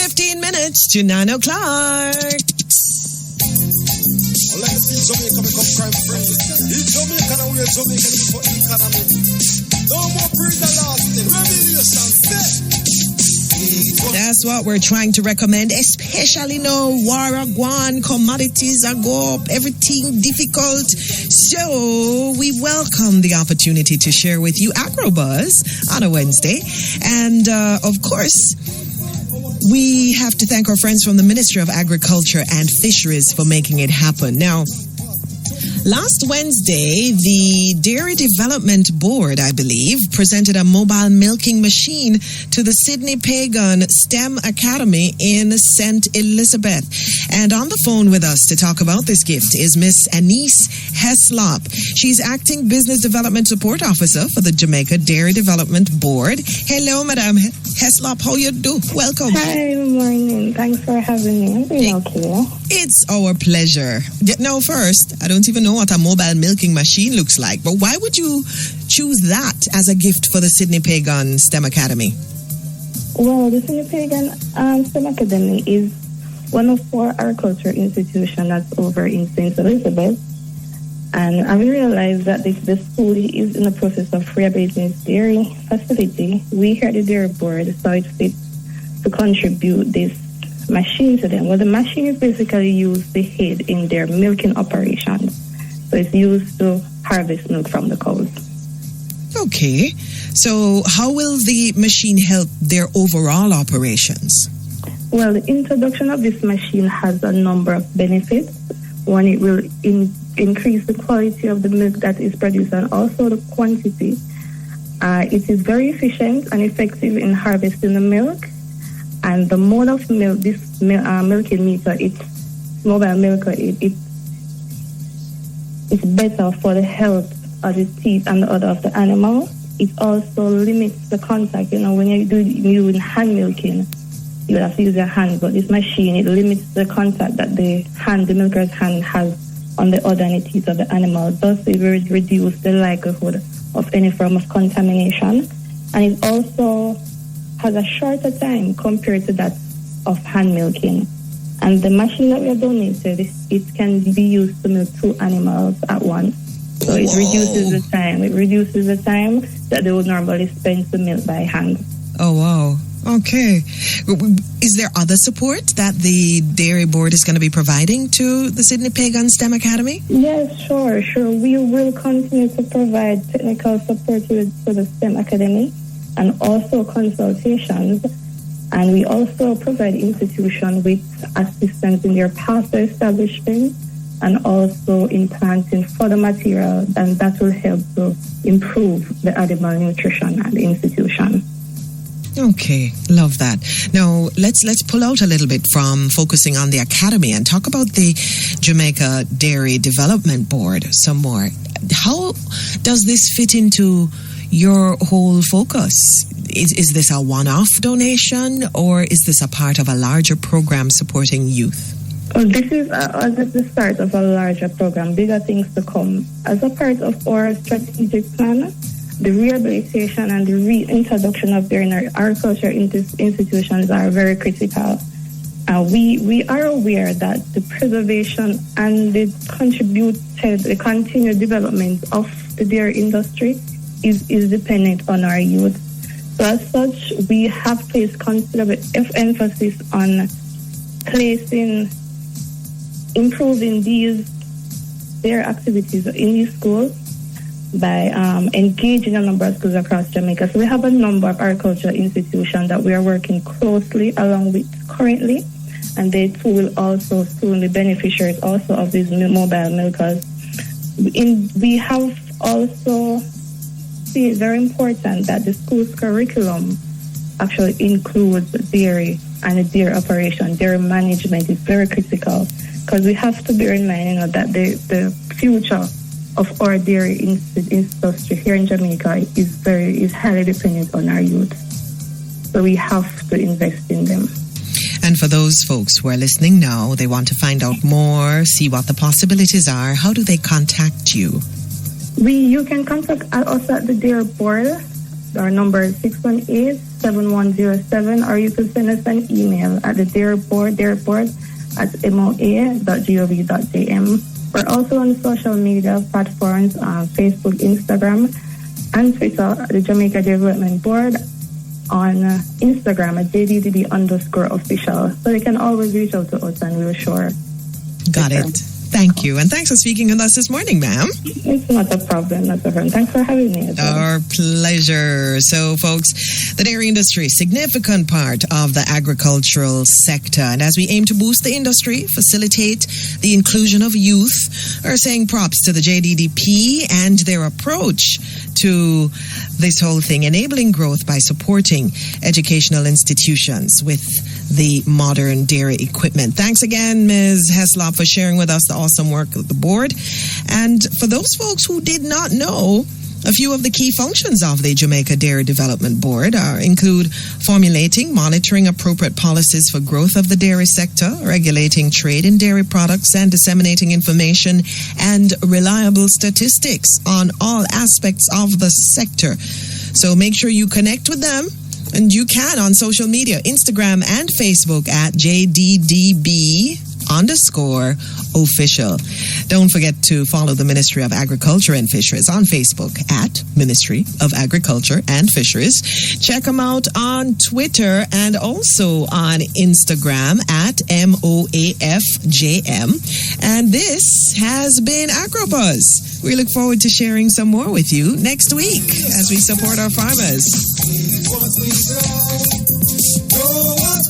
15 minutes to 9 o'clock. Let's see Jamaica become crime free. In Jamaica, now we're Jamaican for economy. No more prison lasting. Revolution set. That's what we're trying to recommend, especially now war are gone, commodities are go up, everything difficult. So we welcome the opportunity to share with you AgroBuzz on a Wednesday. And of course, we have to thank our friends from the Ministry of Agriculture and Fisheries for making it happen. Now, last Wednesday, the Dairy Development Board, I believe, presented a mobile milking machine to the Sydney Pagon STEM Academy in St. Elizabeth. And on the phone with us to talk about this gift is Miss Annece Heslop. She's Acting Business Development Support Officer for the Jamaica Dairy Development Board. Hello, Madam Heslop. How you do? Welcome. Hi, good morning. Thanks for having me. I'm doing okay. It's our pleasure. Now, first, I don't even know what a mobile milking machine looks like, but why would you choose that as a gift for the Sydney Pagon STEM Academy? Well, the Sydney Pagan STEM Academy is one of 4 agriculture institutions that's over in St. Elizabeth. And I realized that the school is in the process of rehabilitating its dairy facility. We here at the Dairy Board saw it fit to contribute this machine to them. Well, the machine is basically used to aid in their milking operations. So it's used to harvest milk from the cows. Okay. So how will the machine help their overall operations? Well, the introduction of this machine has a number of benefits. One, it will increase the quality of the milk that is produced and also the quantity. It is very efficient and effective in harvesting the milk. And the mode of milk, this milking meter, it's mobile milker, it's better for the health of the teeth and the udder of the animal. It also limits the contact. You know, when you're doing hand milking, you have to use your hand, but this machine, it limits the contact that the milker's hand has on the udder and the teeth of the animal. Thus, it will reduce the likelihood of any form of contamination. And it also has a shorter time compared to that of hand milking. And the machine that we have donated, it can be used to milk 2 animals at once. So it reduces the time. It reduces the time that they would normally spend to milk by hand. Oh, wow. Okay. Is there other support that the Dairy Board is going to be providing to the Sydney Pagan STEM Academy? Yes, sure. We will continue to provide technical support to the STEM Academy and also consultations. And we also provide institutions with assistance in their pathway establishment and also in planting further material, and that will help to improve the animal nutrition at the institution. Okay, love that. Now, let's pull out a little bit from focusing on the academy and talk about the Jamaica Dairy Development Board some more. How does this fit into your whole focus? Is this a one-off donation, or is this a part of a larger program supporting youth? This is the start of a larger program, bigger things to come. As a part of our strategic plan, the rehabilitation and the reintroduction of dairy agriculture institutions are very critical. We are aware that the preservation and the continued development of the dairy industry is dependent on our youth. So as such, we have placed considerable emphasis on improving their activities in these schools by engaging a number of schools across Jamaica. So we have a number of agricultural institutions that we are working closely along with currently, and they too will also soon be beneficiaries also of these mobile milkers. We have also seen it very important that the school's curriculum actually includes dairy and the dairy operation. Dairy management is very critical because we have to bear in mind, that the future of our dairy industry here in Jamaica is highly dependent on our youth. So we have to invest in them. And for those folks who are listening now, they want to find out more, see what the possibilities are. How do they contact you? You can contact us at the Dairy Board. Our number is 7107, or you could send us an email at the dareport at moa.gov.jm. We're also on social media platforms on Facebook, Instagram, and Twitter at the Jamaica Development Board, on Instagram at JDDB_official. So they can always reach out to us and we'll sure. Got it. Thank you. And thanks for speaking with us this morning, ma'am. It's not a problem. Thanks for having me. Our pleasure. So, folks, the dairy industry, significant part of the agricultural sector. And as we aim to boost the industry, facilitate the inclusion of youth, are saying props to the JDDP and their approach to this whole thing, enabling growth by supporting educational institutions with the modern dairy equipment. Thanks again, Ms. Heslop, for sharing with us the awesome work of the board. And for those folks who did not know, a few of the key functions of the Jamaica Dairy Development Board include formulating, monitoring appropriate policies for growth of the dairy sector, regulating trade in dairy products, and disseminating information and reliable statistics on all aspects of the sector. So make sure you connect with them. And you can on social media, Instagram and Facebook at JDDB_official. Don't forget to follow the Ministry of Agriculture and Fisheries on Facebook at Ministry of Agriculture and Fisheries. Check them out on Twitter and also on Instagram at MOAFJM. And this has been AgroBuzz. We look forward to sharing some more with you next week as we support our farmers. Go on,